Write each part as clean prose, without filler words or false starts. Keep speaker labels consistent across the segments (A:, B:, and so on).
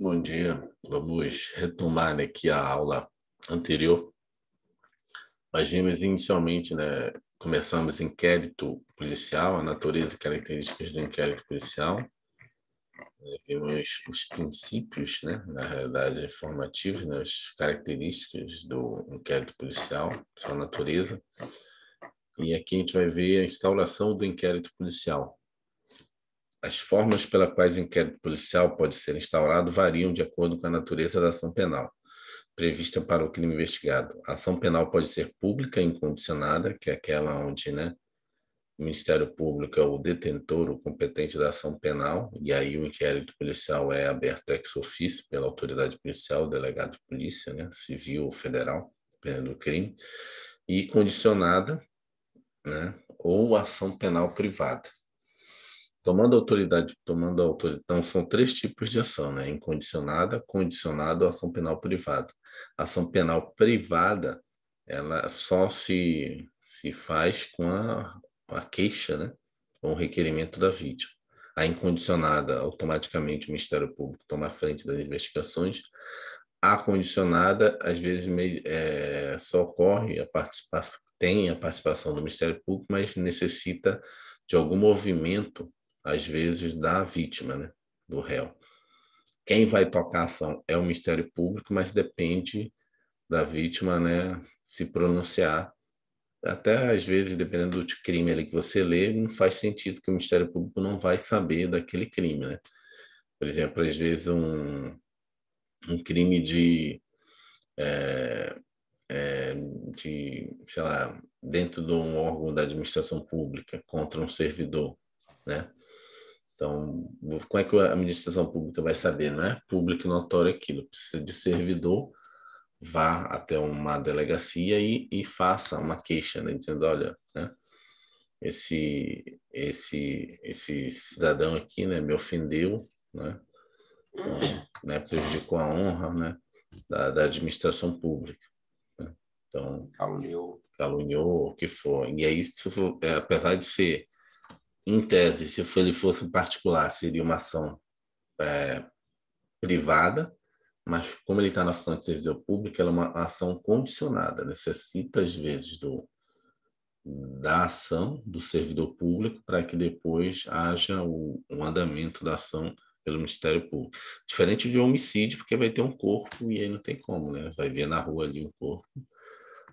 A: Bom dia, vamos retomar, né, aqui a aula anterior. Nós vimos inicialmente, né, começamos inquérito policial, a natureza e características do inquérito policial. Vimos os princípios, né, na realidade informativos, né, as características do inquérito policial, sua natureza. E aqui a gente vai ver a instauração do inquérito policial. As formas pelas quais o inquérito policial pode ser instaurado variam de acordo com a natureza da ação penal prevista para o crime investigado. A ação penal pode ser pública e incondicionada, que é aquela onde, né, o Ministério Público é o detentor, o competente da ação penal, e aí o inquérito policial é aberto ex officio pela autoridade policial, o delegado de polícia, né, civil ou federal, dependendo do crime, e condicionada, né, ou ação penal privada. Então, são três tipos de ação, né? Incondicionada, condicionada ou ação penal privada. A ação penal privada, ela só se faz com a queixa, né? Com o requerimento da vítima. A incondicionada, automaticamente o Ministério Público toma a frente das investigações. A condicionada, às vezes, só ocorre tem a participação do Ministério Público, mas necessita de algum movimento às vezes, da vítima, né? Do réu. Quem vai tocar a ação é o Ministério Público, mas depende da vítima, né, se pronunciar. Até às vezes, dependendo do crime ali que você lê, não faz sentido que o Ministério Público não vai saber daquele crime, né? Por exemplo, às vezes um crime é, sei lá, dentro de um órgão da administração pública contra um servidor, né? Então, como é que a administração pública vai saber? Não é público e notório aquilo. Precisa de servidor, vá até uma delegacia e faça uma queixa, né, dizendo, olha, né, esse cidadão aqui, né, me ofendeu, né, então, né, prejudicou a honra, né, da administração pública, né? Então, caluniou, o que for. E aí, apesar de ser em tese, se ele fosse em particular, seria uma ação privada, mas como ele está na ação de serviço público, ela é uma ação condicionada, necessita, às vezes, da ação do servidor público para que depois haja o andamento da ação pelo Ministério Público. Diferente de um homicídio, porque vai ter um corpo e aí não tem como, né? Vai ver na rua ali um corpo,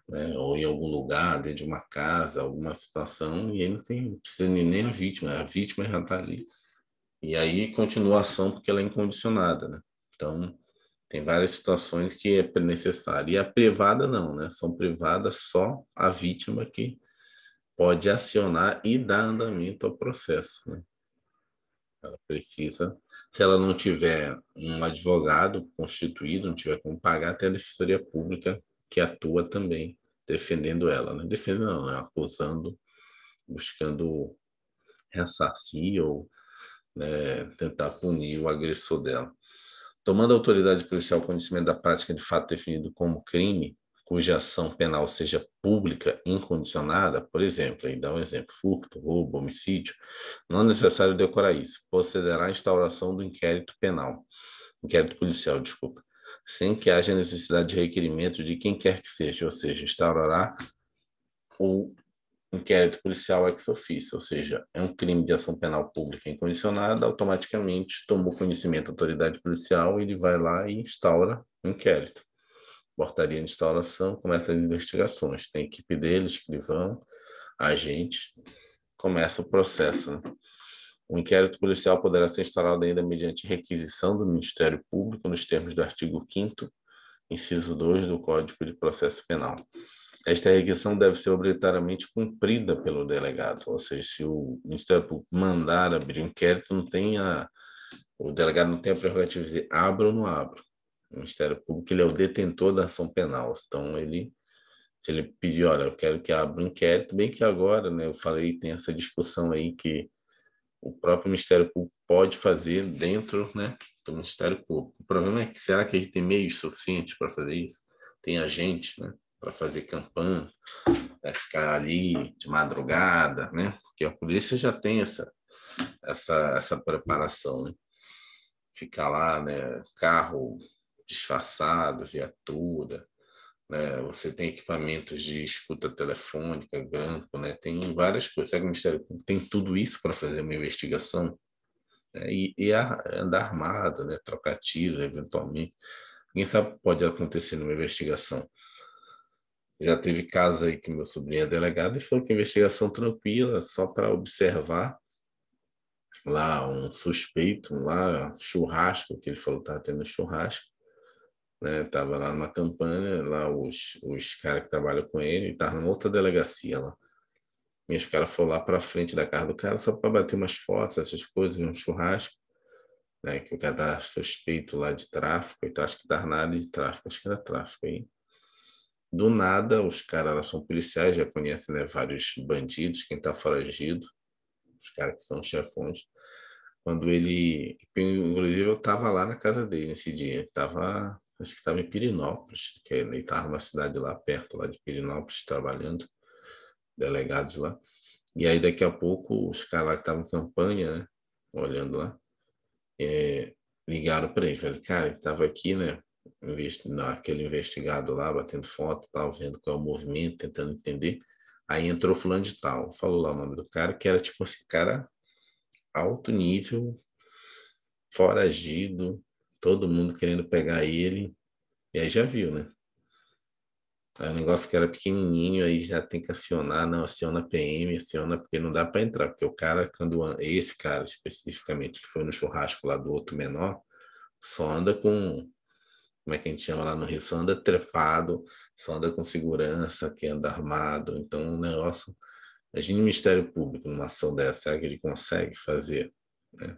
A: né? Ou em algum lugar, dentro de uma casa, alguma situação, e aí não precisa nem a vítima já está ali. E aí continua a ação porque ela é incondicionada, né? Então, tem várias situações que é necessário. E a privada não, né? São privadas só a vítima que pode acionar e dar andamento ao processo, né? Ela precisa, se ela não tiver um advogado constituído, não tiver como pagar, tem a Defensoria Pública que atua também defendendo ela, né? Defendendo não, né? Acusando, buscando ressarcir ou, né, tentar punir o agressor dela. Tomando a autoridade policial conhecimento da prática de fato definido como crime, cuja ação penal seja pública incondicionada, por exemplo, aí dá um exemplo, furto, roubo, homicídio, não é necessário decorar isso, procederá à instauração do inquérito policial, desculpa, sem que haja necessidade de requerimento de quem quer que seja, ou seja, instaurará o inquérito policial ex officio, ou seja, é um crime de ação penal pública incondicionada, automaticamente tomou conhecimento da autoridade policial, ele vai lá e instaura o inquérito. Portaria de instauração, começa as investigações, tem a equipe deles, escrivão, agente, começa o processo, né? O inquérito policial poderá ser instaurado ainda mediante requisição do Ministério Público nos termos do artigo 5º, inciso 2 do Código de Processo Penal. Esta requisição deve ser obrigatoriamente cumprida pelo delegado, ou seja, se o Ministério Público mandar abrir um inquérito, o delegado não tem a prerrogativa de dizer abro ou não abro. O Ministério Público ele é o detentor da ação penal, então se ele pedir, olha, eu quero que abra um inquérito, bem que agora, né, eu falei, tem essa discussão aí que o próprio Ministério Público pode fazer dentro, né, do Ministério Público. O problema é que será que ele tem meios suficientes para fazer isso? Tem agente, né, para fazer campanha, para ficar ali de madrugada, né? Porque a polícia já tem essa preparação, né? ficar lá, né? Carro disfarçado, viatura, né? Você tem equipamentos de escuta telefônica, grampo, né? Tem várias coisas. Sabe, o Ministério Público tem tudo isso para fazer uma investigação, né? Andar armado, né? Trocar tiro, eventualmente. Quem sabe o que pode acontecer numa investigação. Já teve caso aí que meu sobrinho é delegado e foi uma investigação tranquila, só para observar lá um suspeito, lá churrasco, que ele falou que estava tendo churrasco, né? Tava lá numa campanha, lá os caras que trabalham com ele, estavam numa outra delegacia lá. E os caras foram lá para frente da casa do cara só para bater umas fotos, essas coisas, um churrasco, né? Que o cara tá suspeito lá de tráfico, então acho que estava na área de tráfico, acho que era tráfico aí. Do nada, os caras lá são policiais, já conhecem, né, vários bandidos, quem está foragido, os caras que são chefões. Quando ele, inclusive eu estava lá na casa dele nesse dia, tava, acho que estava em Pirinópolis, que ele estava numa cidade lá perto, lá de Pirinópolis, trabalhando, delegados lá. E aí daqui a pouco os caras lá que estavam em campanha, né, olhando lá, ligaram para ele, falei, cara, ele estava aqui, né, aquele investigado lá, batendo foto, tal, vendo qual é o movimento, tentando entender. Aí entrou fulano de tal, falou lá o nome do cara, que era tipo assim, cara alto nível, foragido, todo mundo querendo pegar ele, e aí já viu, né? Aí o negócio que era pequenininho, aí já tem que acionar, não, aciona a PM, aciona, porque não dá para entrar, porque o cara, esse cara especificamente, que foi no churrasco lá do outro menor, só anda com, como é que a gente chama lá no Rio, só anda trepado, só anda com segurança, que anda armado, então o negócio, imagine o Ministério Público numa ação dessa, será que ele consegue fazer, né?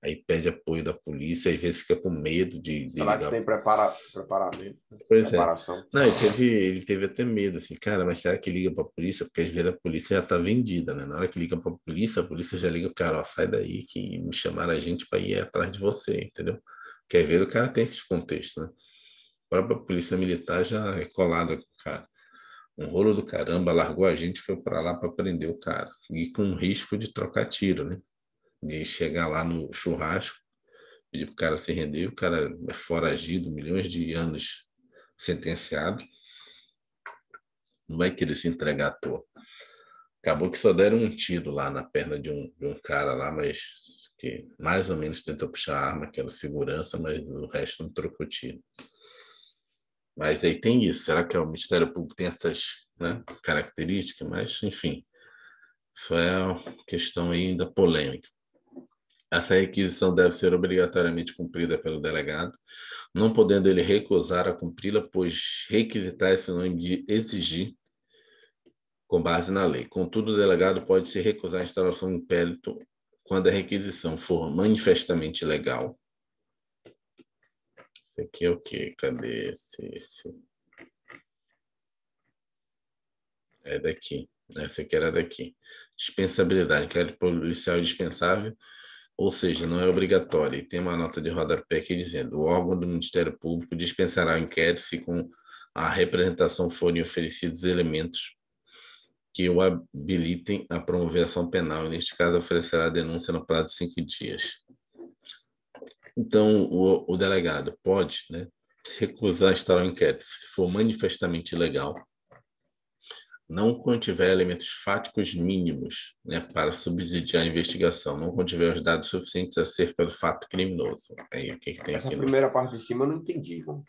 A: Aí pede apoio da polícia, às vezes fica com medo de
B: Será que
A: ligar.
B: tem preparamento,
A: Pois é.
B: preparação?
A: Não, ele teve até medo, assim, cara, mas será que liga para a polícia? Porque às vezes a polícia já tá vendida, né? Na hora que liga para a polícia já liga, cara, ó, sai daí que me chamaram a gente para ir atrás de você, entendeu? Porque às vezes o cara tem esses contextos, né? A própria polícia militar já é colada com o cara. Um rolo do caramba, largou a gente, foi para lá para prender o cara. E com risco de trocar tiro, né? De chegar lá no churrasco, pedir pro cara se render, o cara é foragido, milhões de anos sentenciado, não vai querer se entregar à toa. Acabou que só deram um tiro lá na perna de um cara lá, mas que mais ou menos tentou puxar a arma, que era segurança, mas o resto não trocou tiro. Mas aí tem isso, será que o Ministério Público tem essas, né, características? Mas, enfim, isso é uma questão ainda polêmica. Essa requisição deve ser obrigatoriamente cumprida pelo delegado, não podendo ele recusar a cumpri-la, pois requisitar é sinônimo de exigir com base na lei. Contudo, o delegado pode se recusar a instauração do inquérito quando a requisição for manifestamente legal. Esse aqui é o quê? Cadê esse? É daqui. Esse aqui era daqui. Dispensabilidade. Inquérito policial é dispensável, ou seja, não é obrigatório. E tem uma nota de rodapé aqui dizendo: o órgão do Ministério Público dispensará o inquérito se com a representação forem oferecidos elementos que o habilitem a promover ação penal, e neste caso oferecerá a denúncia no prazo de 5 dias. Então, o delegado pode, né, recusar instaurar o inquérito se for manifestamente ilegal, não contiver elementos fáticos mínimos, né, para subsidiar a investigação, não contiver os dados suficientes acerca do fato criminoso. Aí o que tem
B: Essa
A: aqui no
B: primeira parte de cima eu não entendi, irmão.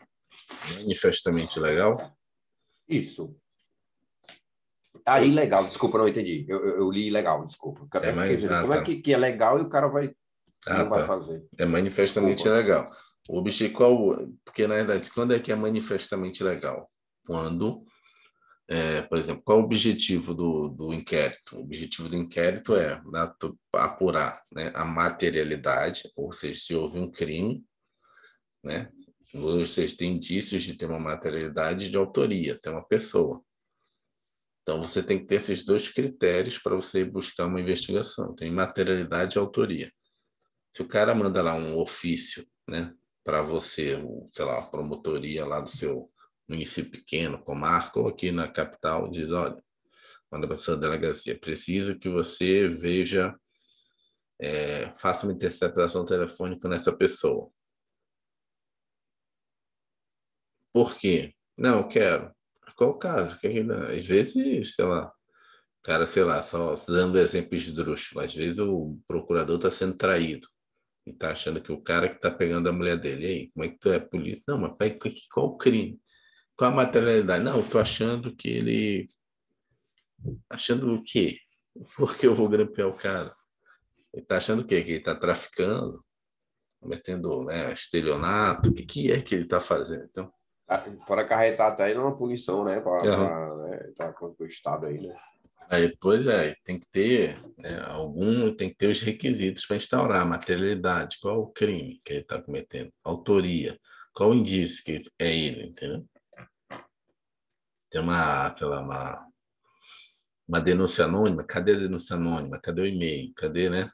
A: manifestamente ilegal?
B: Isso. Ah, ilegal, desculpa, não entendi. Eu li ilegal, desculpa.
A: É
B: É porque,
A: mais. Ah,
B: como é
A: tá.
B: que é legal e o cara
A: Ah,
B: não vai
A: tá.
B: fazer?
A: É manifestamente
B: Desculpa.
A: ilegal. O objetivo, qual, porque na verdade, quando é que é manifestamente ilegal? Quando, por exemplo, qual é o objetivo do inquérito? O objetivo do inquérito é, né, apurar, né, a materialidade, ou seja, se houve um crime, né, ou seja, tem indícios de ter uma materialidade de autoria, tem uma pessoa. Então, você tem que ter esses dois critérios para você buscar uma investigação. Tem materialidade e autoria. Se o cara manda lá um ofício, né, para você, sei lá, a promotoria lá do seu município pequeno, comarca, ou aqui na capital, diz, olha, manda para sua delegacia, preciso que você veja faça uma interceptação telefônica nessa pessoa. Por quê? Não, eu quero. Qual o caso? Às vezes, sei lá, cara, sei lá, só dando exemplo esdrúxulo, às vezes o procurador está sendo traído e está achando que o cara que está pegando a mulher dele, e aí, como é que tu é polícia? Não, mas pai, qual o crime? Qual a materialidade? Não, eu tô achando que ele... Achando o quê? Por que eu vou grampear o cara? Ele tá achando o quê? Que ele tá traficando, cometendo, né, estelionato? O que é que ele tá fazendo? Então,
B: Pode acarretar até uma punição, né?
A: aham.
B: Para o Estado aí, né?
A: Aí depois tem que ter, né, tem que ter os requisitos para instaurar a materialidade, qual o crime que ele está cometendo, autoria, qual o indício que é ele, entendeu? Tem sei lá, uma denúncia anônima, cadê a denúncia anônima? Cadê o e-mail? Cadê, né?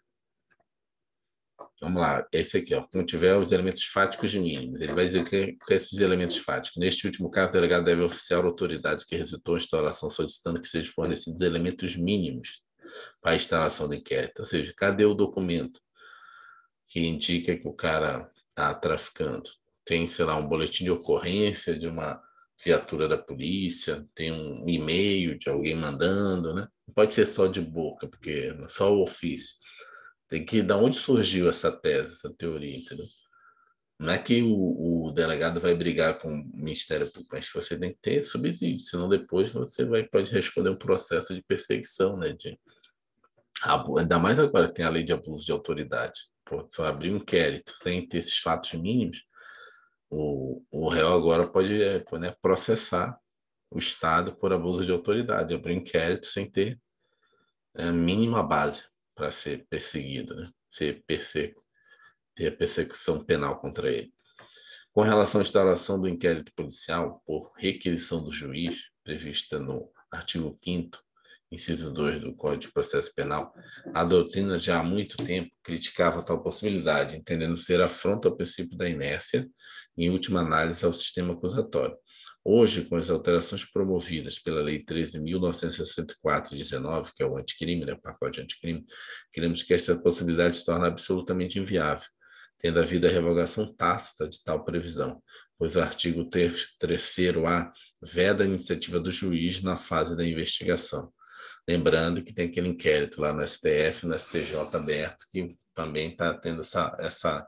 A: Vamos lá, esse aqui, ó, quando tiver os elementos fáticos mínimos, ele vai dizer que esses elementos fáticos. Neste último caso, o delegado deve oficiar a autoridade que resultou a instauração solicitando que sejam fornecidos elementos mínimos para a instalação do inquérito. Ou seja, cadê o documento que indica que o cara está traficando? Tem, sei lá, um boletim de ocorrência de uma viatura da polícia, tem um e-mail de alguém mandando, né? Não pode ser só de boca, porque é só o ofício. Tem que ir da onde surgiu essa tese, essa teoria, entendeu? Não é que o delegado vai brigar com o Ministério Público, mas você tem que ter subsídio, senão depois você pode responder um processo de perseguição, né? Ainda mais agora que tem a lei de abuso de autoridade. Pô, se eu abrir um inquérito sem ter esses fatos mínimos, o réu agora pode, né, processar o Estado por abuso de autoridade, abrir um inquérito sem ter a mínima base para ser perseguido, né? Ter a persecução penal contra ele. Com relação à instauração do inquérito policial por requisição do juiz, prevista no artigo 5º, inciso 2 do Código de Processo Penal, a doutrina já há muito tempo criticava tal possibilidade, entendendo ser afronta ao princípio da inércia e, em última análise, ao sistema acusatório. Hoje, com as alterações promovidas pela Lei 13.964/19, que é o anticrime, né, o pacote anticrime, queremos que essa possibilidade se torne absolutamente inviável, tendo havido a revogação tácita de tal previsão, pois o artigo 3º-A veda a iniciativa do juiz na fase da investigação. Lembrando que tem aquele inquérito lá no STF, no STJ aberto, que também está tendo essa...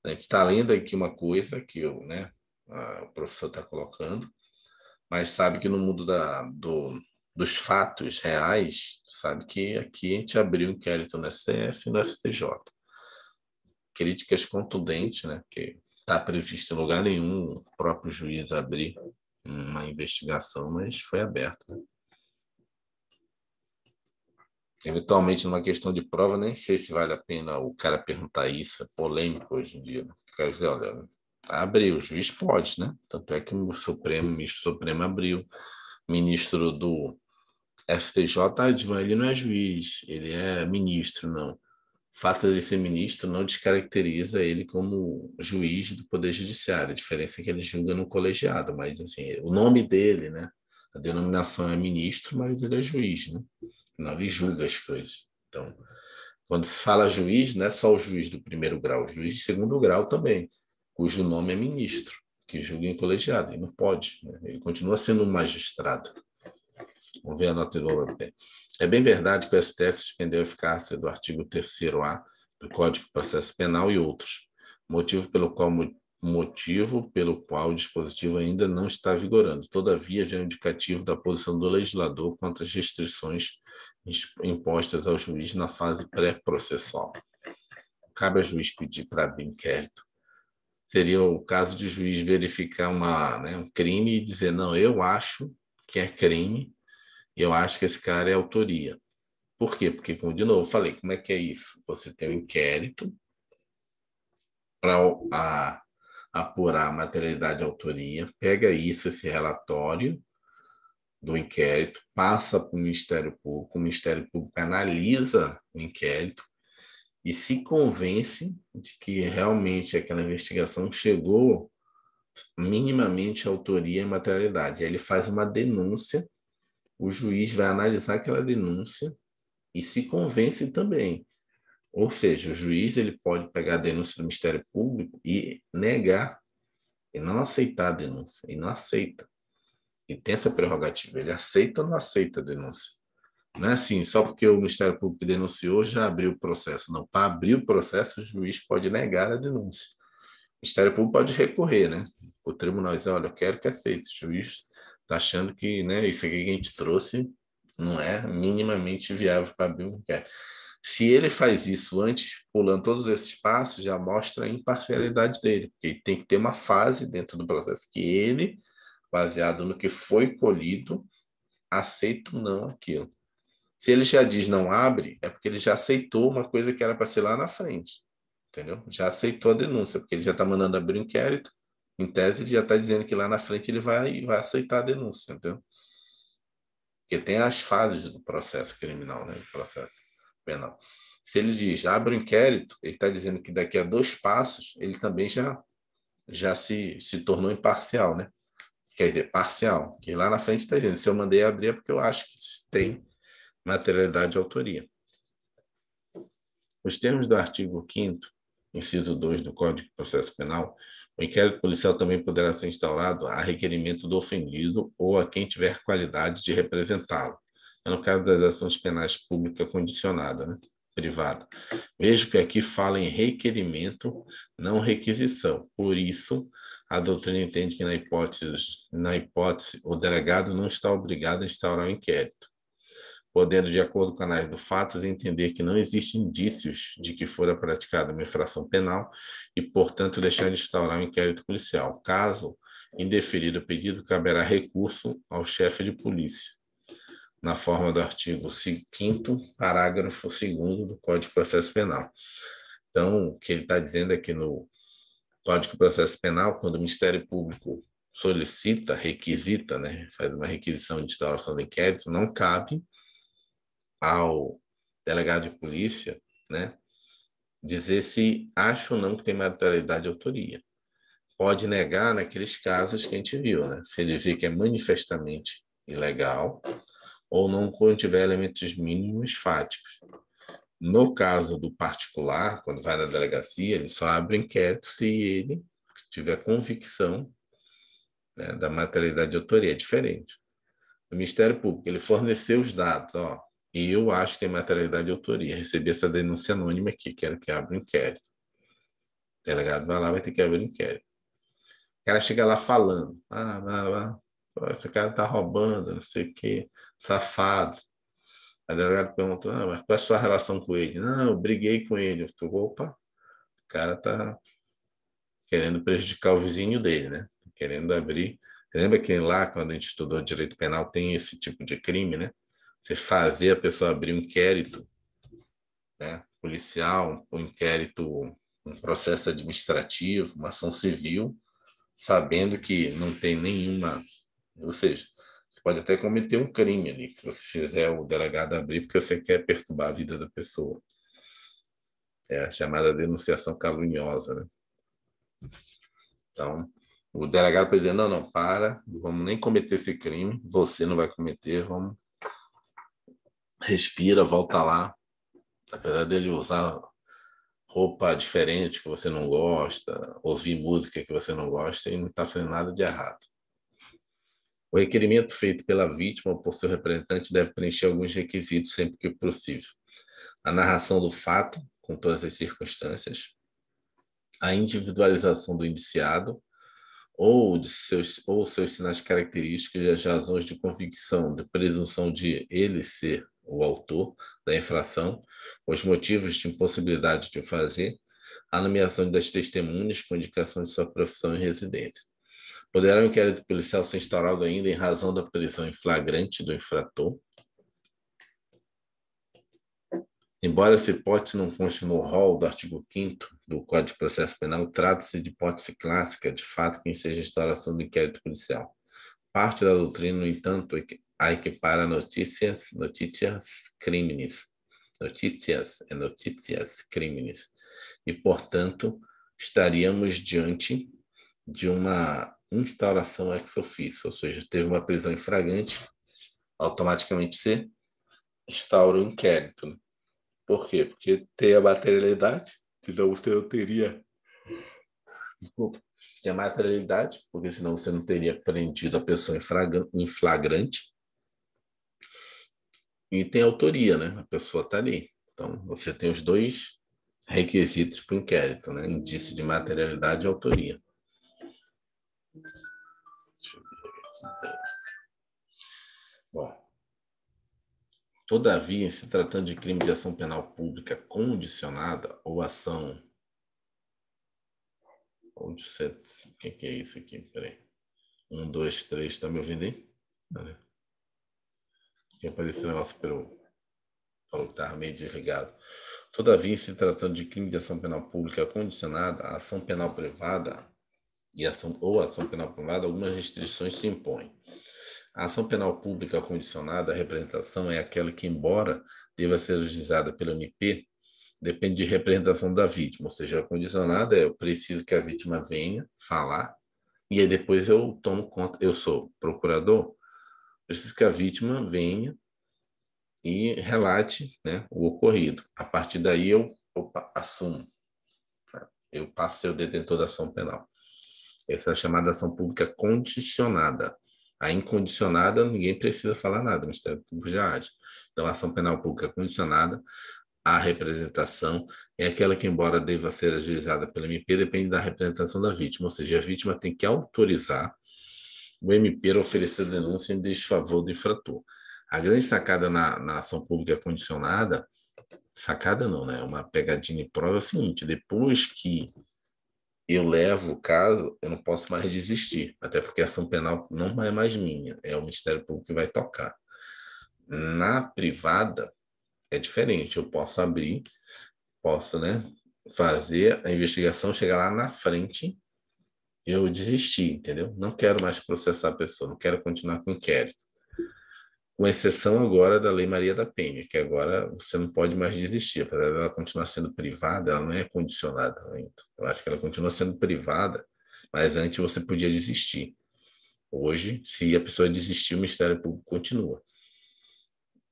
A: A gente está lendo aqui uma coisa que o professor está colocando, mas sabe que no mundo dos fatos reais, sabe que aqui a gente abriu um inquérito no STF e no STJ. Críticas contundentes, né? Que está previsto em lugar nenhum o próprio juiz abrir uma investigação, mas foi aberto, né? Eventualmente, numa questão de prova, nem sei se vale a pena o cara perguntar isso, é polêmico hoje em dia, né? Quer dizer, olha, abriu, o juiz pode, né? Tanto é que o ministro Supremo abriu, o ministro do STJ, ele não é juiz, ele é ministro, não. O fato de ele ser ministro não descaracteriza ele como juiz do Poder Judiciário. A diferença é que ele julga no colegiado, mas assim, o nome dele, né? A denominação é ministro, mas ele é juiz, né? Não, ele julga as coisas. Então, quando se fala juiz, não é só o juiz do primeiro grau, o juiz de segundo grau também, cujo nome é ministro, que julga em colegiado. Ele não pode, né? Ele continua sendo um magistrado. Vamos ver a nota europeia. É bem verdade que o STF suspendeu a eficácia do artigo 3º-A do Código de Processo Penal e outros, motivo pelo qual o dispositivo ainda não está vigorando. Todavia, já é um indicativo da posição do legislador quanto às restrições impostas ao juiz na fase pré-processual. Cabe ao juiz pedir para abrir inquérito. Seria o caso de o juiz verificar um crime e dizer, não, eu acho que é crime, e eu acho que esse cara é autoria. Por quê? Porque, como de novo, eu falei, como é que é isso? Você tem um inquérito para apurar a materialidade de autoria, pega isso, esse relatório do inquérito, passa para o Ministério Público analisa o inquérito e se convence de que realmente aquela investigação chegou minimamente à autoria e materialidade. Aí ele faz uma denúncia, o juiz vai analisar aquela denúncia e se convence também Ou seja, o juiz ele pode pegar a denúncia do Ministério Público e negar, e não aceitar a denúncia, e não aceita. E tem essa prerrogativa, ele aceita ou não aceita a denúncia. Não é assim, só porque o Ministério Público denunciou, já abriu o processo. Não, para abrir o processo, o juiz pode negar a denúncia. O Ministério Público pode recorrer, né? O tribunal diz, olha, eu quero que aceite. O juiz está achando que, né, isso aqui que a gente trouxe não é minimamente viável para abrir um inquérito. Se ele faz isso antes, pulando todos esses passos, já mostra a imparcialidade dele, porque tem que ter uma fase dentro do processo que ele, baseado no que foi colhido, aceita ou não aquilo. Se ele já diz não abre, é porque ele já aceitou uma coisa que era para ser lá na frente, entendeu? Já aceitou a denúncia, porque ele já está mandando abrir um inquérito, em tese ele já está dizendo que lá na frente ele vai aceitar a denúncia, entendeu? Porque tem as fases do processo criminal, né? Do processo penal. Se ele diz abre o inquérito, ele está dizendo que daqui a 2 passos ele também já se tornou imparcial, né? Quer dizer, parcial. Que lá na frente está dizendo, se eu mandei abrir é porque eu acho que tem materialidade de autoria. Os termos do artigo 5º, inciso 2 do Código de Processo Penal, o inquérito policial também poderá ser instaurado a requerimento do ofendido ou a quem tiver qualidade de representá-lo. É no caso das ações penais pública condicionada, né? Privada. Vejo que aqui fala em requerimento, não requisição. Por isso, a doutrina entende que na hipótese, o delegado não está obrigado a instaurar o inquérito, podendo, de acordo com a análise do fato, entender que não existem indícios de que fora praticada uma infração penal e, portanto, deixar de instaurar um inquérito policial. Caso indeferido o pedido, caberá recurso ao chefe de polícia, na forma do artigo 5º, parágrafo 2º do Código de Processo Penal. Então, o que ele está dizendo é que no Código de Processo Penal, quando o Ministério Público solicita, requisita, né, faz uma requisição de instauração do inquérito, não cabe ao delegado de polícia, né, dizer se acha ou não que tem materialidade de autoria. Pode negar naqueles casos que a gente viu, né? Se ele vê que é manifestamente ilegal ou não contiver elementos mínimos fáticos. No caso do particular, quando vai na delegacia, ele só abre inquérito se ele tiver convicção, né, da materialidade de autoria. É diferente. O Ministério Público, ele forneceu os dados, ó, e eu acho que tem materialidade de autoria. Recebi essa denúncia anônima aqui, quero que abra um inquérito. O delegado vai lá, vai ter que abrir um inquérito. O cara chega lá falando, esse cara tá roubando, não sei o quê, safado. A delegado perguntou, mas qual é a sua relação com ele? Não, eu briguei com ele. Eu tô, opa, o cara tá querendo prejudicar o vizinho dele, né? Querendo abrir. Lembra que lá, quando a gente estudou direito penal, tem esse tipo de crime, né? Você fazer a pessoa abrir um inquérito, né, policial, um inquérito, um processo administrativo, uma ação civil, sabendo que não tem nenhuma. Ou seja, você pode até cometer um crime ali, se você fizer o delegado abrir, porque você quer perturbar a vida da pessoa. É a chamada denunciação caluniosa, né? Então, o delegado pode dizer, não, para, não vamos nem cometer esse crime, você não vai cometer, vamos, respira, volta lá. Apesar dele usar roupa diferente que você não gosta, ouvir música que você não gosta, e não está fazendo nada de errado. O requerimento feito pela vítima ou por seu representante deve preencher alguns requisitos sempre que possível. A narração do fato, com todas as circunstâncias, a individualização do indiciado, ou seus sinais característicos e as razões de convicção, de presunção de ele ser o autor da infração, os motivos de impossibilidade de o fazer, a nomeação das testemunhas com indicação de sua profissão e residência. Poderá o inquérito policial ser instaurado ainda em razão da prisão em flagrante do infrator. Embora essa hipótese não conste no rol do artigo 5º do Código de Processo Penal, trata-se de hipótese clássica, de fato, que enseja a instauração do inquérito policial. Parte da doutrina, no entanto, a equipara notícias crimes. Notícias crimes. E, portanto, estaríamos diante de uma instauração ex officio, ou seja, teve uma prisão em flagrante, automaticamente se instaura o inquérito, né? Por quê? Porque tem a materialidade, senão você não teria. Desculpa. Tem a materialidade, porque senão você não teria prendido a pessoa em flagrante. E tem autoria, né? A pessoa está ali. Então, você tem os dois requisitos para o inquérito, né? Indício de materialidade e autoria. Deixa eu ver aqui. Bom, todavia, em se tratando de crime de ação penal pública condicionada ou ação. O que é isso aqui? Peraí. 1, 2, 3, tá me ouvindo aí? Aqui apareceu um negócio pelo. Falou que estava meio desligado. Todavia, em se tratando de crime de ação penal pública condicionada, a ação penal privada ou ação penal privada, algumas restrições se impõem. A ação penal pública condicionada à representação é aquela que, embora deva ser ajuizada pelo MP, depende de representação da vítima, ou seja, a condicionada é eu preciso que a vítima venha falar e aí depois eu tomo conta, eu sou procurador, preciso que a vítima venha e relate, né, o ocorrido. A partir daí eu assumo, eu passo a ser o detentor da ação penal. Essa é a chamada ação pública condicionada. A incondicionada, ninguém precisa falar nada, o Ministério Público já age. Então, a ação penal pública condicionada à representação é aquela que, embora deva ser ajuizada pelo MP, depende da representação da vítima, ou seja, a vítima tem que autorizar o MP a oferecer denúncia em desfavor do infrator. A grande sacada na ação pública condicionada, sacada não, né? Uma pegadinha em prova é o seguinte: depois que eu levo o caso, eu não posso mais desistir, até porque a ação penal não é mais minha, é o Ministério Público que vai tocar. Na privada, é diferente, eu posso abrir, posso, né, fazer a investigação, chegar lá na frente, eu desistir, entendeu? Não quero mais processar a pessoa, não quero continuar com o inquérito. Com exceção agora da Lei Maria da Penha, que agora você não pode mais desistir, apesar dela continuar sendo privada, ela não é condicionada ainda. Eu acho que ela continua sendo privada, mas antes você podia desistir. Hoje, se a pessoa desistir, o Ministério Público continua.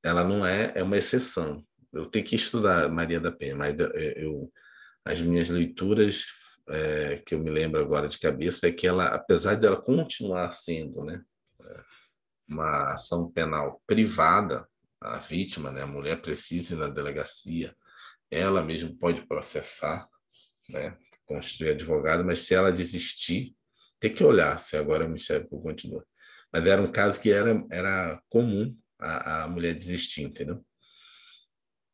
A: Ela não é uma exceção. Eu tenho que estudar Maria da Penha, mas as minhas leituras que eu me lembro agora de cabeça é que ela, apesar dela continuar sendo, né, uma ação penal privada, a vítima, né, a mulher precisa ir na delegacia, ela mesma pode processar, né, constituir advogado, mas se ela desistir, tem que olhar se agora o Ministério Público continua. Mas era um caso que era comum a mulher desistir, entendeu?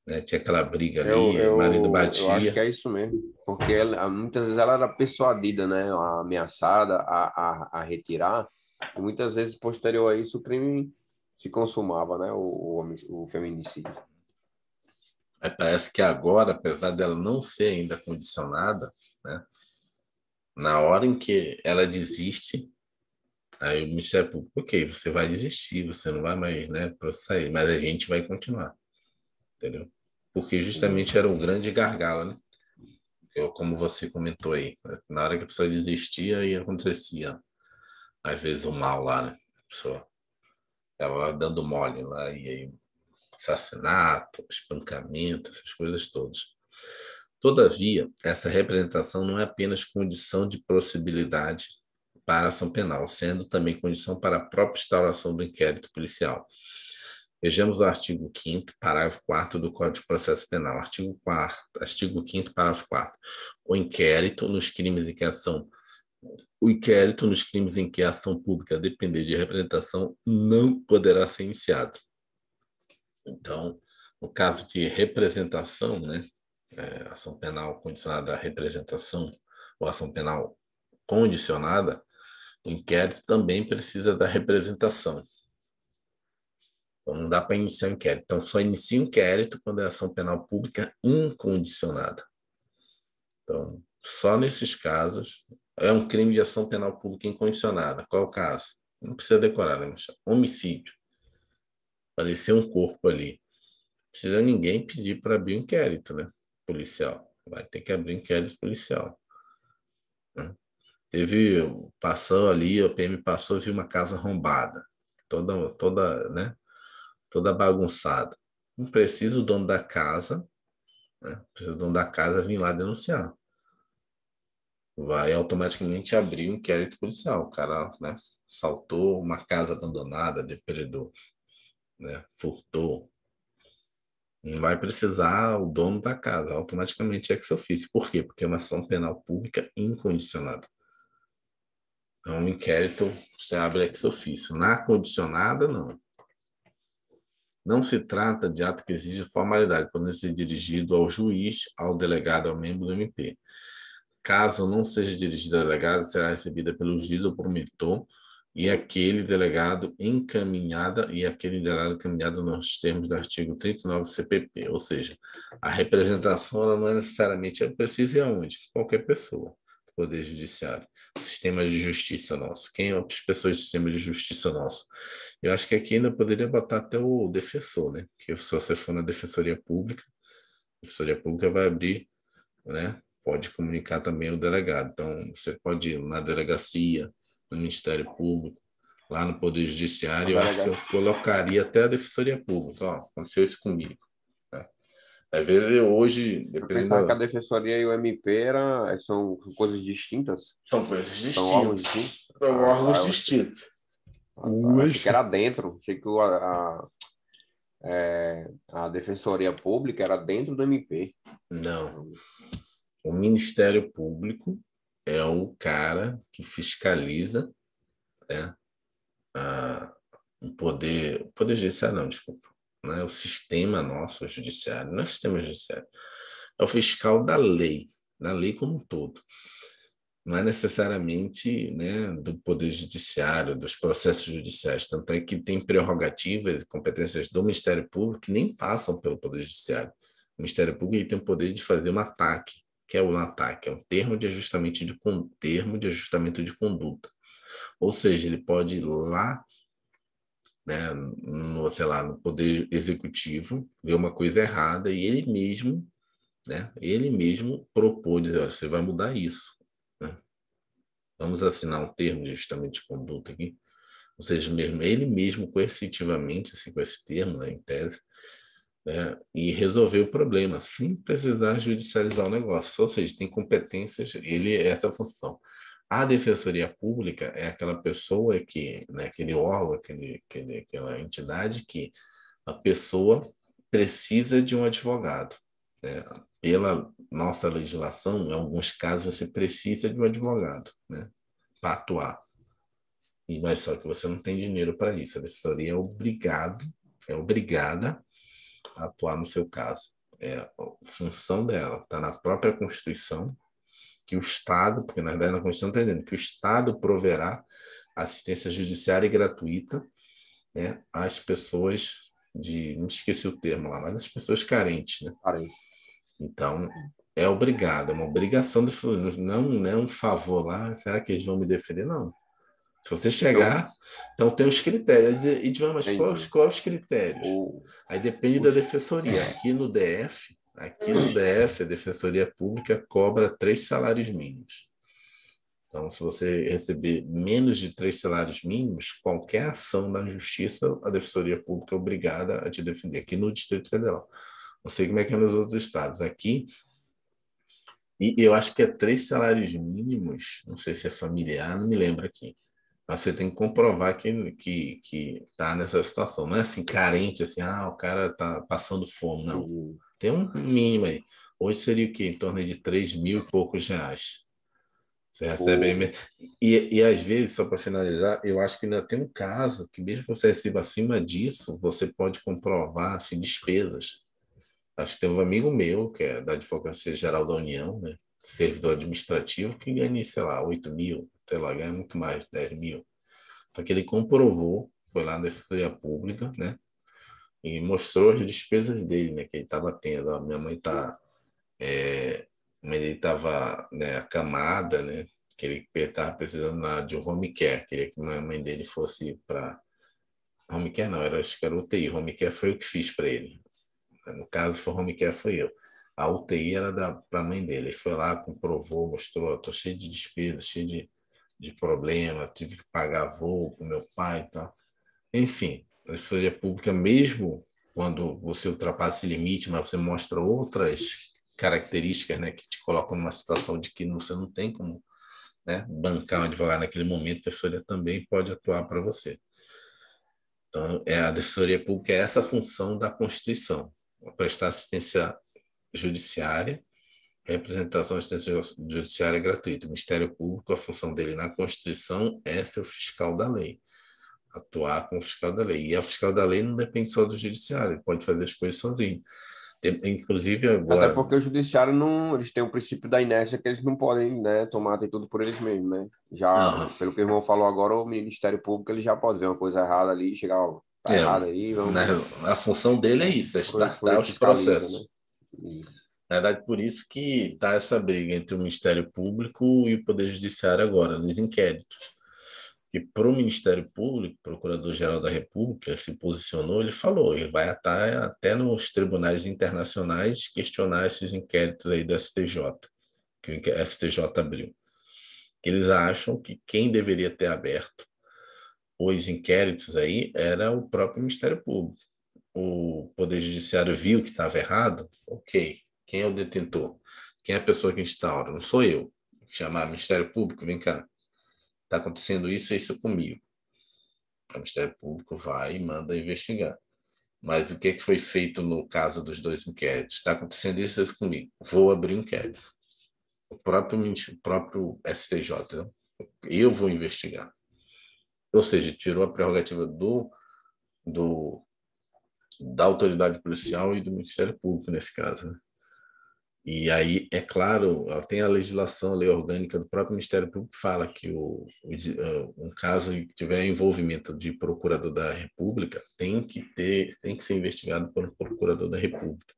A: Né? Tinha aquela briga ali, o marido
B: Eu acho
A: batia.
B: que é isso mesmo, porque muitas vezes ela era persuadida, né, ameaçada a retirar, e muitas vezes, posterior a isso, o crime se consumava, né, o feminicídio.
A: Aí parece que agora, apesar dela não ser ainda condicionada, né, na hora em que ela desiste, aí o Ministério Público, ok, você vai desistir, você não vai mais, né, processar, mas a gente vai continuar, entendeu? Porque justamente era um grande gargalo, né? Como você comentou aí, na hora que a pessoa desistia, aí acontecia, às vezes, o mal lá, né? A pessoa estava dando mole lá, e aí assassinato, espancamento, essas coisas todas. Todavia, essa representação não é apenas condição de possibilidade para a ação penal, sendo também condição para a própria instauração do inquérito policial. Vejamos o artigo 5º, parágrafo 4º do Código de Processo Penal. Artigo 5º, parágrafo 4º. O inquérito nos crimes em que a ação pública depender de representação não poderá ser iniciado. Então, no caso de representação, né, ação penal condicionada à representação ou ação penal condicionada, o inquérito também precisa da representação. Então, não dá para iniciar o inquérito. Então, só inicia o inquérito quando é ação penal pública incondicionada. Então, só nesses casos, é um crime de ação penal pública incondicionada. Qual é o caso? Não precisa decorar, né? Homicídio. Apareceu um corpo ali. Não precisa ninguém pedir para abrir um inquérito, né? Policial. Vai ter que abrir um inquérito policial. Né? Passou ali, o PM passou, viu uma casa arrombada. Toda, né? Toda bagunçada. Não precisa o dono da casa né? Precisa o dono da casa vir lá denunciar. Vai automaticamente abrir um inquérito policial. O cara, né, saltou uma casa abandonada, depredou, né, furtou. Não vai precisar o dono da casa, automaticamente é ex officio. Por quê? Porque é uma ação penal pública incondicionada. Então, um inquérito você abre ex officio. Na condicionada, não. Não se trata de ato que exige formalidade, podendo ser dirigido ao juiz, ao delegado, ao membro do MP. Caso não seja dirigida ao delegado, será recebida pelo juiz ou promotor e aquele delegado encaminhado nos termos do artigo 39 do CPP. Ou seja, a representação ela não é necessariamente precisa ir aonde? Qualquer pessoa do Poder Judiciário. O sistema de justiça nosso. Quem é as pessoas do sistema de justiça nosso? Eu acho que aqui ainda poderia botar até o defensor, né? Que se você for na a Defensoria Pública vai abrir, né? Pode comunicar também o delegado. Então, você pode ir na delegacia, no Ministério Público, lá no Poder Judiciário. Eu acho que eu colocaria até a Defensoria Pública. Ó, aconteceu isso comigo. Né? Às vezes, hoje,
B: Eu pensava que a
A: dependendo.
B: Defensoria e o MP são coisas distintas.
A: São coisas
B: São órgãos
A: distintas.
B: distintos.
A: São
B: Ah, tá.
A: órgãos distintos.
B: Eu achei que era dentro. Achei que a Defensoria Pública era dentro do MP.
A: Não. O Ministério Público é o cara que fiscaliza, né, o poder judiciário, não, desculpa. Não é o sistema nosso, o judiciário, não é o sistema judiciário. É o fiscal da lei como um todo. Não é necessariamente, né, do poder judiciário, dos processos judiciais. Tanto é que tem prerrogativas e competências do Ministério Público que nem passam pelo poder judiciário. O Ministério Público ele tem o poder de fazer um ataque, que é o ataque, é um termo de ajustamento de conduta. Ou seja, ele pode ir lá, né, sei lá, no poder executivo, ver uma coisa errada e ele mesmo, né, ele mesmo propor, dizer, olha, você vai mudar isso, né? Vamos assinar um termo de ajustamento de conduta aqui. Ou seja, mesmo ele mesmo coercitivamente, assim, com esse termo, né, em tese, né, e resolver o problema, sem precisar judicializar o negócio. Ou seja, tem competências, ele é essa função. A Defensoria Pública é aquela pessoa que, né, aquele órgão, aquela entidade que a pessoa precisa de um advogado, né? Pela nossa legislação, em alguns casos, você precisa de um advogado, né, para atuar. Mas só que você não tem dinheiro para isso. A Defensoria é obrigada a atuar no seu caso. É a função dela, está na própria Constituição, que o Estado, porque na verdade na Constituição está dizendo que o Estado proverá assistência judiciária gratuita, né, às pessoas não esqueci o termo lá, mas as pessoas carentes, né?
B: Parente.
A: Então, é obrigado, é uma obrigação de não é um favor lá, será que eles vão me defender? Não. Se você chegar, então tem os critérios. E mas
B: Entendi.
A: quais os critérios?
B: O,
A: Aí depende da
B: os,
A: defensoria. Aqui no DF, a Defensoria Pública cobra 3 salários mínimos. Então, se você receber menos de 3 salários mínimos, qualquer ação na justiça, a Defensoria Pública é obrigada a te defender, aqui no Distrito Federal. Não sei como é que é nos outros estados. Aqui, e eu acho que é 3 salários mínimos, não sei se é familiar, não me lembro aqui. Mas você tem que comprovar que tá nessa situação. Não é assim, carente, assim, o cara tá passando fome, não.
B: entendi.
A: Tem um mínimo aí. Hoje seria o quê? Em torno de 3 mil e poucos reais. Você recebe
B: O,
A: aí. E às vezes, só para finalizar, eu acho que ainda tem um caso que, mesmo que você receba acima disso, você pode comprovar assim, despesas. Acho que tem um amigo meu, que é da Advocacia Geral da União, né? Servidor administrativo, que ganha, sei lá, 8 mil, sei lá, ganha muito mais, 10 mil. Só que ele comprovou, foi lá na Defensoria Pública, né? E mostrou as despesas dele, né? Que ele estava tendo. A minha mãe tá, a mãe dele estava, né, acamada, né? Que ele estava precisando de um home care. Queria que a mãe dele fosse para home care, não, acho que era UTI. Home care foi o que fiz para ele. No caso, foi home care foi eu. A UTI era para a mãe dele. Ele foi lá, comprovou, mostrou, estou cheio de despesas, cheio de problema, tive que pagar voo para o meu pai e tal. Enfim, a Defensoria Pública, mesmo quando você ultrapassa esse limite, mas você mostra outras características, né, que te colocam numa situação de que você não tem como, né, bancar um advogado naquele momento, a defensoria também pode atuar para você. Então, a defensoria pública é essa função da Constituição, prestar assistência judiciária, representação assistência judiciária gratuita. O Ministério Público, a função dele na Constituição é ser o fiscal da lei, atuar como fiscal da lei. E o fiscal da lei não depende só do judiciário, ele pode fazer as coisas sozinho. Inclusive
B: Até
A: agora...
B: porque o judiciário não, eles têm o princípio da inércia que eles não podem, né, tomar atitude por eles mesmos, né? Já,
A: Aham.
B: pelo que o irmão falou agora, o Ministério Público ele já pode ver uma coisa errada ali e chegar, ó, tá
A: É,
B: errado aí,
A: na,
B: vamos
A: a função dele é isso, é
B: por
A: startar
B: ele
A: os
B: fiscaliza, né?
A: processos.
B: Isso.
A: Na verdade, por isso que está essa briga entre o Ministério Público e o Poder Judiciário agora, nos inquéritos. E para o Ministério Público, o Procurador-Geral da República se posicionou, ele falou, ele vai até nos tribunais internacionais questionar esses inquéritos aí do STJ, que o STJ abriu. Eles acham que quem deveria ter aberto os inquéritos aí era o próprio Ministério Público. O Poder Judiciário viu que estava errado, ok. Quem é o detentor? Quem é a pessoa que instaura? Não sou eu. Chamar Ministério Público, vem cá. Está acontecendo isso e isso comigo. O Ministério Público vai e manda investigar. Mas o que foi feito no caso dos dois inquéritos? Está acontecendo isso e isso comigo. Vou abrir um inquérito. O próprio STJ. Né? Eu vou investigar. Ou seja, tirou a prerrogativa do, da autoridade policial e do Ministério Público, nesse caso. Né? E aí, é claro, tem a legislação, a lei orgânica do próprio Ministério Público que fala que um caso que tiver envolvimento de procurador da República tem que ser investigado pelo procurador da República.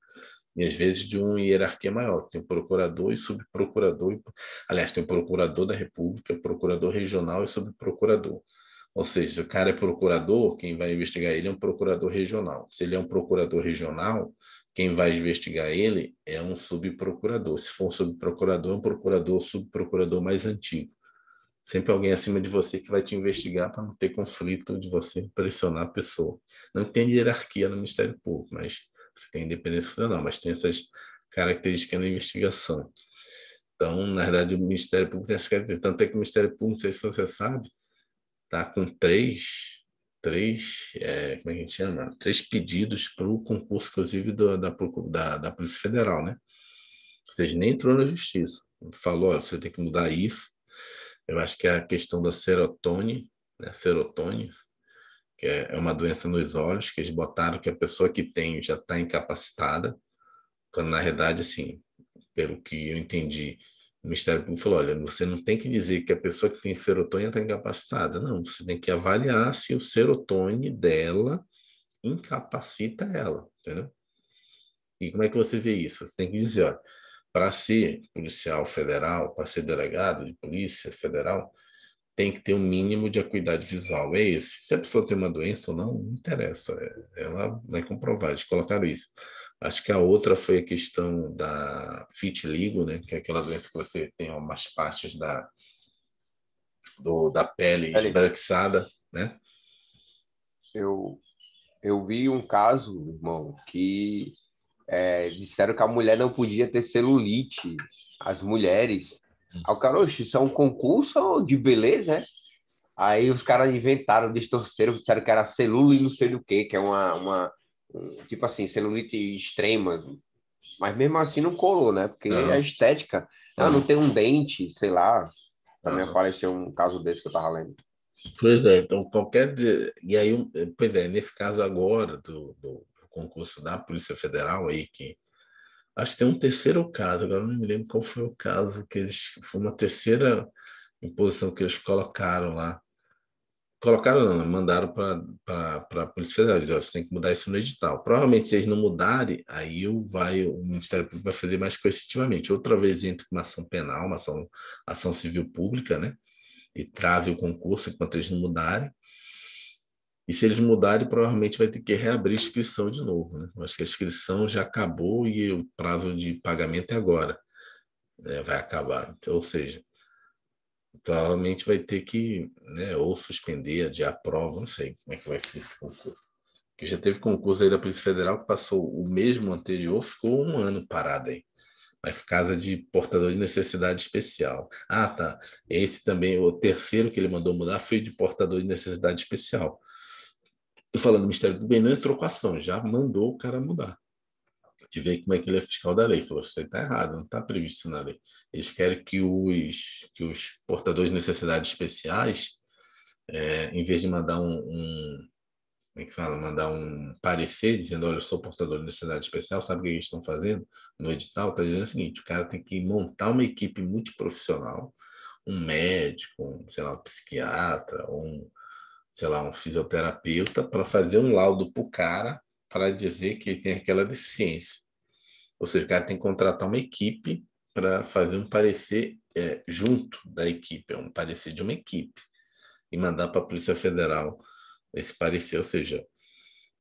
A: E às vezes de uma hierarquia maior. Tem o procurador e subprocurador. Aliás, tem o procurador da República, o procurador regional e subprocurador. Ou seja, se o cara é procurador, quem vai investigar ele é um procurador regional. Se ele é um procurador regional, quem vai investigar ele é um subprocurador. Se for um subprocurador, é um procurador, subprocurador mais antigo. Sempre alguém acima de você que vai te investigar para não ter conflito de você pressionar a pessoa. Não tem hierarquia no Ministério Público, mas você tem independência funcional, mas tem essas características na investigação. Então, na verdade, o Ministério Público tem essas características. Tanto é que o Ministério Público, não sei se você sabe, está com como é que a gente chama? 3 pedidos para o concurso, inclusive, da Polícia Federal, né? Ou seja, nem entrou na justiça. Falou, ó, você tem que mudar isso. Eu acho que é a questão da serotônia, né? Serotônia, que é uma doença nos olhos, que eles botaram que a pessoa que tem já está incapacitada, quando na realidade, assim, pelo que eu entendi, o Ministério Público falou, olha, você não tem que dizer que a pessoa que tem serotônia está incapacitada, não, você tem que avaliar se o serotônia dela incapacita ela, entendeu? E como é que você vê isso? Você tem que dizer, olha, para ser policial federal, para ser delegado de polícia federal, tem que ter um mínimo de acuidade visual. É esse. Se a pessoa tem uma doença ou não, não interessa. Ela vai comprovar, eles colocaram isso. Acho que a outra foi a questão da vitiligo, né? Que é aquela doença que você tem umas partes da pele
B: Ele,
A: esbranquiçada, né?
B: eu, eu vi um caso, irmão, que disseram que a mulher não podia ter celulite, as mulheres. Aí o cara, oxe, isso é um concurso de beleza, é? Aí os caras inventaram, distorceram, disseram que era celulite não sei do que é tipo assim, celulite extrema. Mas mesmo assim não colou, né? Porque a
A: Aham,
B: estética, não
A: aham,
B: tem um dente, sei lá. Também
A: aham.
B: apareceu um caso desse que eu tava lendo.
A: Pois é, então e aí, pois é, nesse caso agora do concurso da Polícia Federal aí, que acho que tem um terceiro caso, agora eu não me lembro qual foi o caso, foi uma terceira imposição que eles colocaram lá. Colocaram, não, né? Mandaram para a Polícia Federal, dizer, ó, você tem que mudar isso no edital. Provavelmente, se eles não mudarem, aí o Ministério Público vai fazer mais coercitivamente. Outra vez entra com uma ação penal, ação civil pública, né? E trave o concurso enquanto eles não mudarem. E se eles mudarem, provavelmente vai ter que reabrir a inscrição de novo, né? Eu acho que a inscrição já acabou e o prazo de pagamento é agora, né? Vai acabar. Então, ou seja, provavelmente vai ter que, né, ou suspender, adiar a prova, não sei como é que vai ser esse concurso. Porque já teve concurso aí da Polícia Federal que passou o mesmo anterior, ficou um ano parado aí. casa de portador de necessidade especial. Ah, tá. Esse também, o terceiro que ele mandou mudar foi de portador de necessidade especial. Tô falando, o Ministério Público ele não entrou com a ação, já mandou o cara mudar. De ver como é que ele é fiscal da lei. Falou, isso aí está errado, não está previsto na lei. Eles querem que os portadores de necessidades especiais, em vez de mandar como é que fala? Mandar um parecer dizendo, olha, eu sou portador de necessidade especial, sabe o que eles estão fazendo? No edital está dizendo o seguinte, o cara tem que montar uma equipe multiprofissional, um médico, sei lá, um psiquiatra, sei lá, um fisioterapeuta, para fazer um laudo para o cara para dizer que ele tem aquela deficiência. Ou seja, o cara tem que contratar uma equipe para fazer um parecer junto da equipe, um parecer de uma equipe, e mandar para a Polícia Federal esse parecer. Ou seja,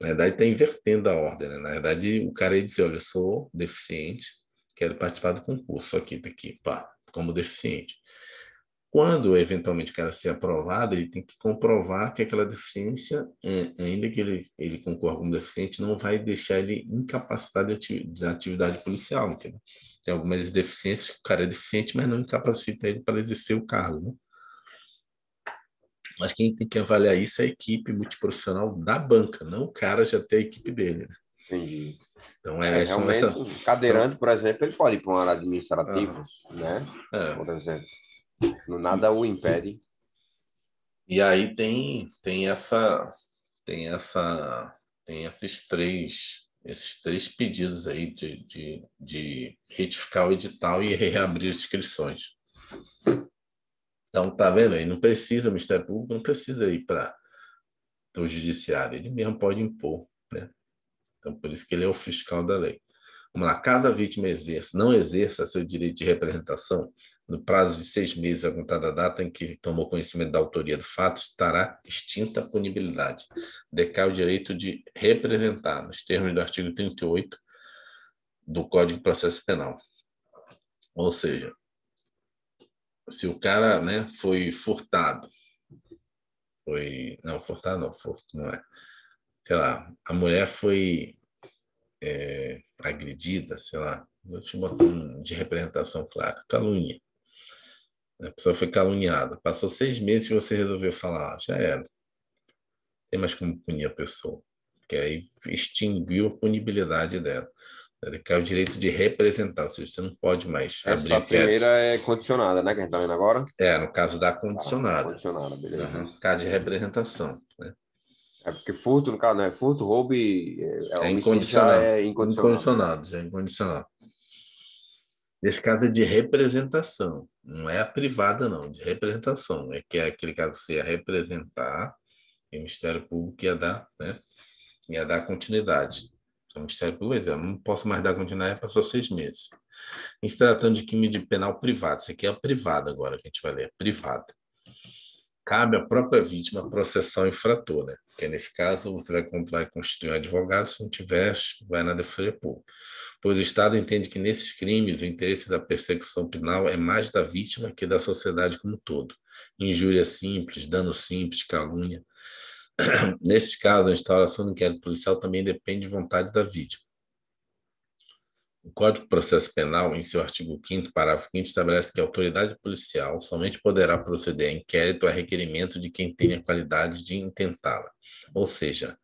A: na verdade está invertendo a ordem, né? Na verdade, o cara ia dizer, olha, eu sou deficiente, quero participar do concurso, aqui, daqui, pá, como deficiente. Quando, eventualmente, o cara ser aprovado, ele tem que comprovar que aquela deficiência, ainda que ele concorra como deficiente, não vai deixar ele incapacitado da atividade policial, entendeu? Tem algumas deficiências que o cara é deficiente, mas não incapacita ele para exercer o cargo, né? Mas quem tem que avaliar isso é a equipe multiprofissional da banca, não o cara já ter a equipe dele, né?
B: Entendi.
A: Então,
B: Realmente, um cadeirante, por exemplo, ele pode ir para uma área administrativa, né?
A: é.
B: Por exemplo. Nada o impede.
A: E aí tem essa, tem esses três pedidos aí de retificar o edital e reabrir as inscrições. Então, tá vendo aí? Não precisa, o Ministério Público não precisa ir para o judiciário, ele mesmo pode impor, né? Então, por isso que ele é o fiscal da lei. Vamos lá, caso a vítima não exerça seu direito de representação, no prazo de 6 meses a contar da data em que tomou conhecimento da autoria do fato, estará extinta a punibilidade. Decai o direito de representar, nos termos do artigo 38 do Código de Processo Penal. Ou seja, se o cara, né, foi furtado, furtado não, furto não é. Sei lá, a mulher foi agredida, sei lá, deixa eu botar de representação clara, calúnia. A pessoa foi caluniada. Passou 6 meses e você resolveu falar, já era. Tem mais como punir a pessoa. Porque aí extinguiu a punibilidade dela. Ele quer o direito de representar, ou seja, você não pode mais abrir
B: Essa
A: o inquérito.
B: primeira é condicionada, né? Que a gente tá vendo agora.
A: No caso da condicionada.
B: Condicionada, beleza.
A: Caso de representação. Né?
B: É porque furto, no caso, não é furto, roubo e homicídio já
A: incondicional.
B: é incondicionado.
A: Já é incondicional. Nesse caso é de representação. Não é a privada, não. De representação. É que é aquele caso que você ia representar e o Ministério Público ia dar continuidade. O Ministério Público, eu não posso mais dar continuidade, passou 6 meses. Em se tratando de crime de penal privado, isso aqui é a privada agora que a gente vai ler, privada. Cabe à própria vítima processar o infrator, né? Porque nesse caso você vai constituir um advogado, se não tiver, vai na Defensoria Pública. Pois o Estado entende que nesses crimes o interesse da persecução penal é mais da vítima que da sociedade como um todo. Injúria simples, dano simples, calúnia. Nesses casos, a instauração do inquérito policial também depende de vontade da vítima. O Código de Processo Penal, em seu artigo 5º, parágrafo 5º, estabelece que a autoridade policial somente poderá proceder a inquérito a requerimento de quem tenha qualidade de intentá-la. Ou seja,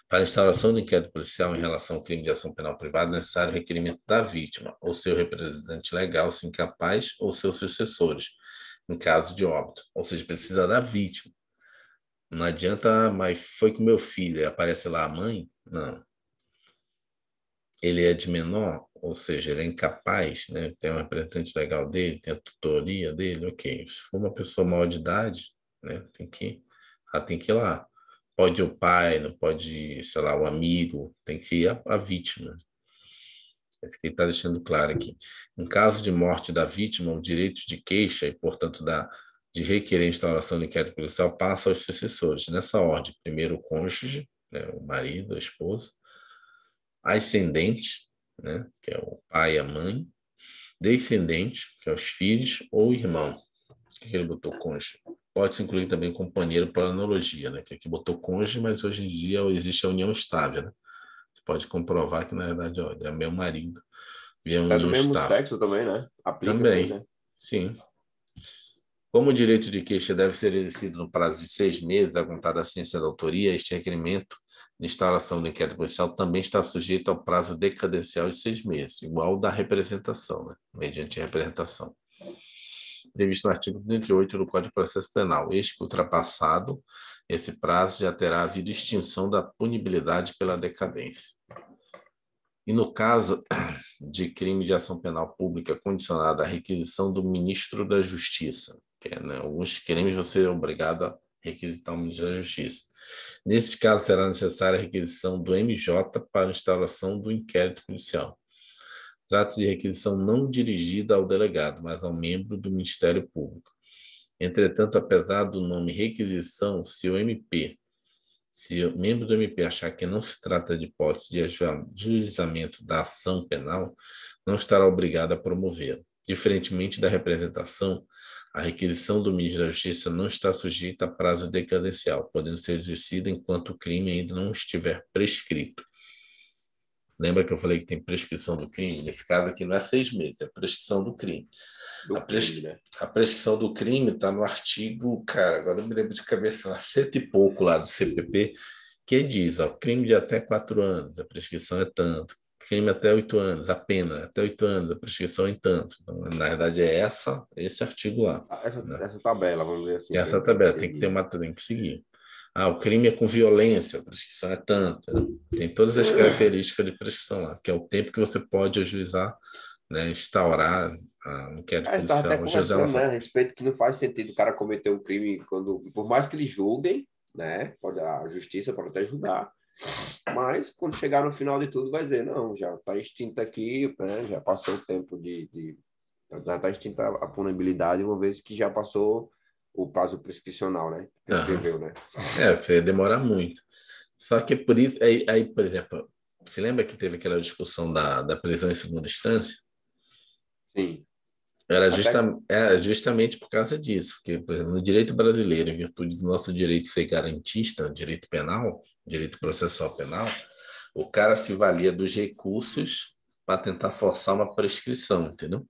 A: para a instauração do inquérito policial em relação ao crime de ação penal privada, é necessário o requerimento da vítima, ou seu representante legal, se incapaz, ou seus sucessores, em caso de óbito. Ou seja, precisa da vítima. Não adianta, mas foi com meu filho, e aparece lá a mãe? Não. Ele é de menor, ou seja, ele é incapaz, né? Tem um representante legal dele, tem a tutoria dele, ok. Se for uma pessoa maior de idade, né? Ela tem que ir lá. Pode ir o pai, não pode ir, sei lá, o amigo, tem que ir a vítima. É isso que ele está deixando claro aqui. Em caso de morte da vítima, o direito de queixa e, portanto, de requerer a instauração do inquérito policial passa aos sucessores. Nessa ordem, primeiro o cônjuge, né, o marido, a esposa, ascendente, né, que é o pai e a mãe, descendente, que é os filhos, ou irmão. O que ele botou cônjuge? Pode-se incluir também companheiro por analogia, né, que aqui botou cônjuge, mas hoje em dia existe a união estável, né? Você pode comprovar que, na verdade, ó, é meu marido, via
B: É do
A: união
B: mesmo
A: estável.
B: sexo também, né? Aplica-se,
A: Também,
B: né?
A: sim. Como o direito de queixa deve ser exercido no prazo de 6 meses, a contar da ciência da autoria, este requerimento de instauração do inquérito policial também está sujeito ao prazo decadencial de 6 meses, igual ao da representação, né? Mediante representação. Previsto no artigo 38 do Código de Processo Penal. Este que ultrapassado, esse prazo já terá havido extinção da punibilidade pela decadência. E no caso de crime de ação penal pública condicionada à requisição do ministro da Justiça, que é, né, alguns crimes você é obrigado a requisitar o ministro da Justiça. Nesse caso, será necessária a requisição do MJ para instauração do inquérito policial. Trata-se de requisição não dirigida ao delegado, mas ao membro do Ministério Público. Entretanto, apesar do nome requisição, se o membro do MP achar que não se trata de hipótese de ajuizamento da ação penal, não estará obrigado a promovê-la. Diferentemente da representação, a requisição do ministro da Justiça não está sujeita a prazo decadencial, podendo ser exercida enquanto o crime ainda não estiver prescrito. Lembra que eu falei que tem prescrição do crime? Nesse caso aqui não é 6 meses, é prescrição do crime.
B: Do crime, né?
A: A prescrição do crime está no artigo, cara, agora eu me lembro de cabeça, lá, 100 e pouco lá do CPP, que diz, ó, crime de até 4 anos, a prescrição é tanto. Crime até 8 anos, a pena até 8 anos, a prescrição é em tanto. Então, na verdade, é esse artigo lá. Né?
B: Essa tabela, vamos dizer assim, que a
A: Essa
B: gente tem que
A: tabela
B: seguir.
A: tem que seguir. Ah, o crime é com violência, a prescrição é tanta. Tem todas as características de prescrição lá, que é o tempo que você pode ajuizar, né, instaurar um inquérito
B: A gente estava até
A: policial, ajuizar
B: conversando, né,
A: essa.
B: a respeito que não faz sentido o cara cometer um crime quando, por mais que eles julguem, né, pode, a justiça pode até julgar, mas quando chegar no final de tudo vai dizer, não, já está extinta aqui, né, já passou o tempo já está extinta a punibilidade, uma vez que já passou o prazo prescricional, né,
A: Aham.
B: prescreveu, né.
A: Vai demorar muito. Só que por isso, por exemplo, você lembra que teve aquela discussão da prisão em segunda instância?
B: Sim, até,
A: Era justamente por causa disso, porque, por exemplo, no direito brasileiro, em virtude do nosso direito ser garantista, direito penal, direito processual penal, o cara se valia dos recursos para tentar forçar uma prescrição, entendeu?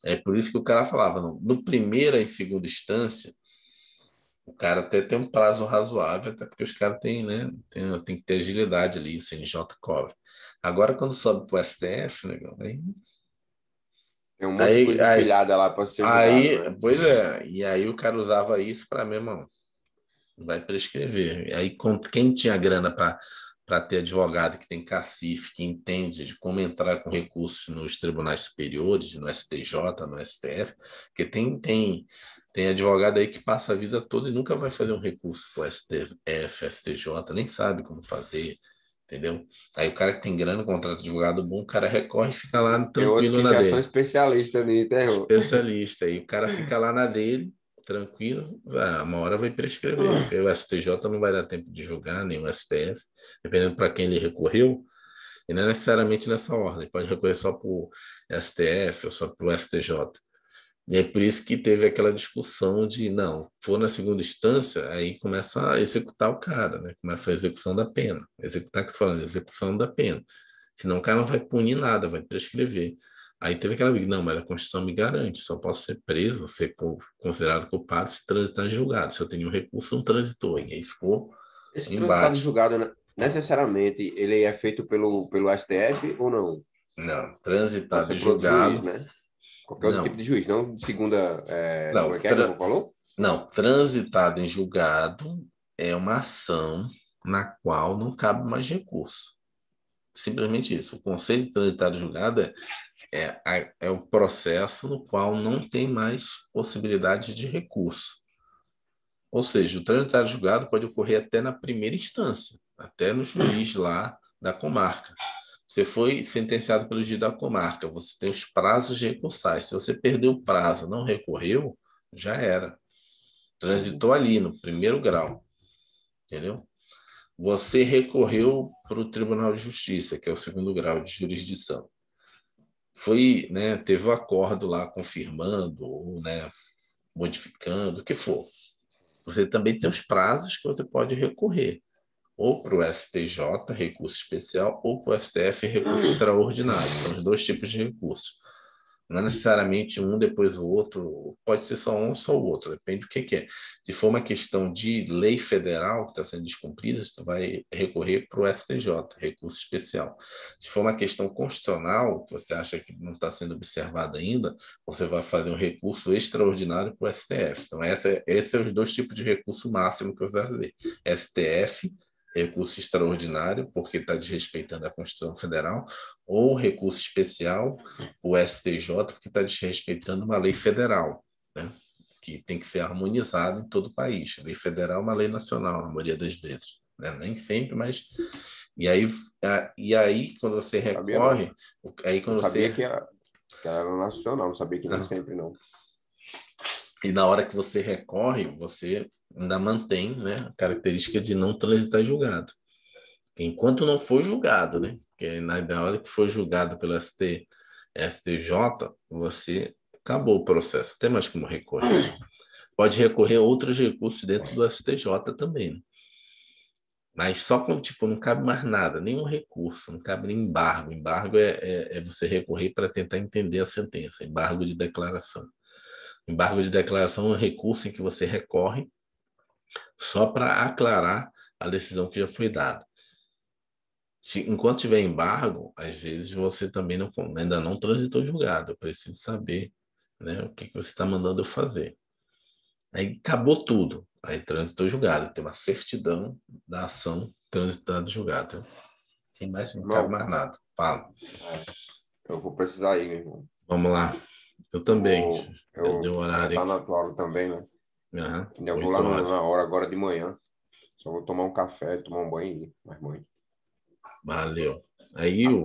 A: É por isso que o cara falava, não, no primeira e segunda instância, o cara até tem um prazo razoável, até porque os caras têm, né, tem que ter agilidade ali, o CNJ cobra. Agora, quando sobe para o STF, negão,
B: tem um monte de
A: aí,
B: coisa
A: aí,
B: empilhada lá para ser julgado,
A: aí,
B: né.
A: pois é, e aí o cara usava isso para mesmo, vai prescrever. E aí, quem tinha grana para ter advogado que tem cacife, que entende de como entrar com recursos nos tribunais superiores, no STJ, no STF, porque tem advogado aí que passa a vida toda e nunca vai fazer um recurso para o STF, STJ, nem sabe como fazer, entendeu? Aí o cara que tem grana, contrata advogado bom, o cara recorre e fica lá
B: Tem outros
A: tranquilo
B: que
A: na
B: já são
A: dele.
B: especialistas nisso, né, irmão?
A: Especialista. Aí o cara fica lá na dele, tranquilo, uma hora vai prescrever, porque o STJ não vai dar tempo de julgar, nem o STF, dependendo para quem ele recorreu, e não é necessariamente nessa ordem, pode recorrer só para o STF ou só para o STJ. E é por isso que teve aquela discussão de, não, for na segunda instância, aí começa a executar o cara, né? Começa a execução da pena. Executar, que eu tô falando, execução da pena. Senão o cara não vai punir nada, vai prescrever. Aí teve aquela, não, mas a Constituição me garante, só posso ser preso, ser considerado culpado se transitar em julgado. Se eu tenho um recurso, não transitou. E aí ficou
B: Esse
A: um
B: transitado
A: embate.
B: julgado, né, necessariamente, ele é feito pelo STF ou não?
A: Não,
B: Pode
A: transitado
B: ser
A: em
B: por outro juiz,
A: julgado,
B: né? Qualquer outro tipo
A: não.
B: de juiz, não de segunda.
A: Não,
B: Como é que você falou?
A: não, transitado em julgado é uma ação na qual não cabe mais recurso. Simplesmente isso. O conceito de transitado em julgado é o processo no qual não tem mais possibilidade de recurso. Ou seja, o transitado em julgado pode ocorrer até na primeira instância, até no juiz lá da comarca. Você foi sentenciado pelo juiz da comarca, você tem os prazos recursais. Se você perdeu o prazo, não recorreu, já era.
B: Uhum.
A: Transitou ali no primeiro grau, entendeu? Você recorreu para o Tribunal de Justiça, que é o segundo grau de jurisdição. Foi, né, teve o acordo lá confirmando, ou, né, modificando, o que for. Você também tem os prazos que você pode recorrer. ou para o STJ, recurso especial, ou para o STF, recurso extraordinário. São os dois tipos de recursos. Não é necessariamente um depois o outro, pode ser só um ou só o outro, depende do que é. Se for uma questão de lei federal que está sendo descumprida, você vai recorrer para o STJ, recurso especial. Se for uma questão constitucional, que você acha que não está sendo observada ainda, você vai fazer um recurso extraordinário para o STF. Então, esses são os dois tipos de recurso máximo que você vai fazer. STF, recurso extraordinário, porque está desrespeitando a Constituição Federal, ou recurso especial, o STJ, porque está desrespeitando uma lei federal, né? Que tem que ser harmonizada em todo o país. A lei federal é uma lei nacional, na maioria das vezes. Né? Nem sempre, mas... E aí, quando você
B: Sabia não.
A: recorre, aí
B: Eu
A: quando
B: sabia
A: você...
B: que era nacional, não sabia que nem sempre, não.
A: E na hora que você recorre, você ainda mantém, né, a característica de não transitar julgado. Enquanto não for julgado, né? Porque na hora que for julgado pelo STJ, você acabou o processo. Não tem mais como recorrer. Pode recorrer a outros recursos dentro do STJ também, né? Mas só quando, tipo, não cabe mais nada, nenhum recurso, não cabe nem embargo. Embargo é você recorrer para tentar entender a sentença. Embargo de declaração. Embargo de declaração é um recurso em que você recorre só para aclarar a decisão que já foi dada. Enquanto tiver embargo, às vezes você também ainda não transitou julgado. Eu preciso saber, né, o que você está mandando eu fazer. Aí acabou tudo. Aí transitou julgado. Tem uma certidão da ação transitada julgado. Tem mais, não cabe
B: Não,
A: mais nada. Fala.
B: eu vou precisar ir, meu irmão.
A: Vamos lá. Eu
B: Eu
A: também.
B: vou.
A: Já deu
B: Já
A: horário
B: tá
A: aqui.
B: na tua hora também, né?
A: Aham,
B: Ainda vou lá
A: 8 horas.
B: na hora agora de manhã. Só vou tomar um café, tomar um banho e ir. Mas, mãe.
A: Valeu. Aí o